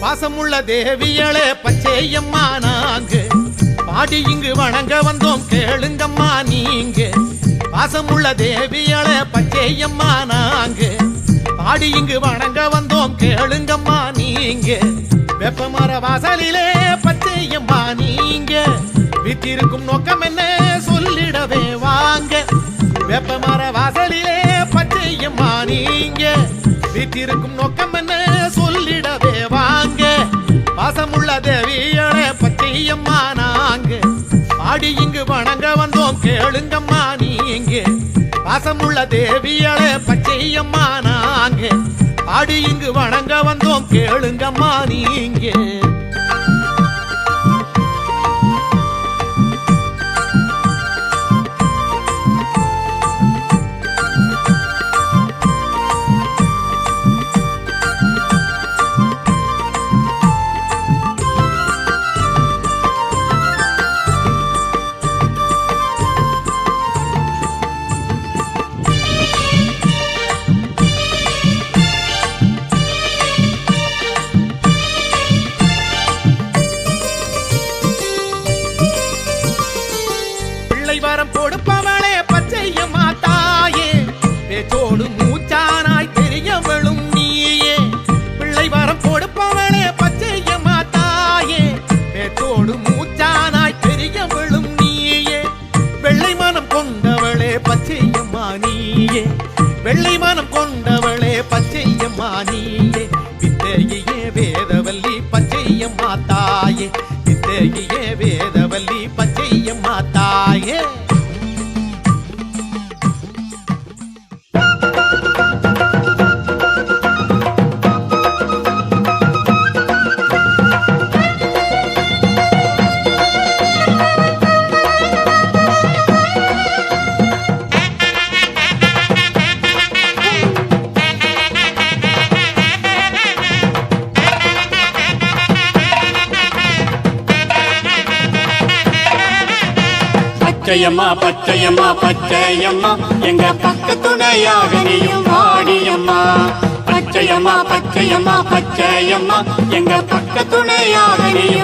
பாசமுள்ள தேவியளே பச்சையம்மா நாங்க பாடி இங்கு வணங்க வந்தோம் கேளுங்கம்மா நீங்க. பாசமுள்ள தேவியளே பச்சையம்மா நாங்க பாடி இங்கு வணங்க வந்தோம் கேளுங்கம்மா நீங்க. வெப்பமர வாசலிலே பச்சையம்மா நீங்க வித்திருக்கும் நோக்கம் என்ன சொல்லிடவே வாங்க. வெப்பமர வாசலிலே பச்சையம்மா நீங்க வித்திருக்கும் நோக்கம் என்ன சொல்லிடவே வாங்க. பாசமுள்ள தேவியளே பச்சையம்மா நாங்க பாடி இங்கு வணங்க வந்தோம் கேளுங்கம்மா நீங்க. பாசமுள்ள தேவியளே பச்சையம்மா நாங்க பாடி இங்கு வணங்க வந்தோம் கேளுங்கம்மா நீங்க. வரம் கொடுப்பவளே பச்சையம்மா தாயே பேச்சோடு மூச்சானாய் தெரியவளும் நீயே. பிள்ளை வரம் கொடுப்பவளே பச்சையம்மா தாயே பேச்சோடு மூச்சானாய் தெரியவளும் நீயே. வெள்ளை மனம் கொண்டவளே பச்சையம்மா நீயே வெள்ளை மனம் கொண்டவளே பச்சையம்மா நீயே. வித்தையே வேதவல்லி பச்சையம்மா தாயே வித்தையே வேதவல்லி பச்சையம்மா தாயே. பச்சையம்மா பச்சையம்மா பச்சையம்மா எங்க பக்க துணையாக நீயும் வாடியம்மா. பச்சையம்மா பச்சையம்மா பச்சையம்மா எங்க பக்க துணையாக நீயும்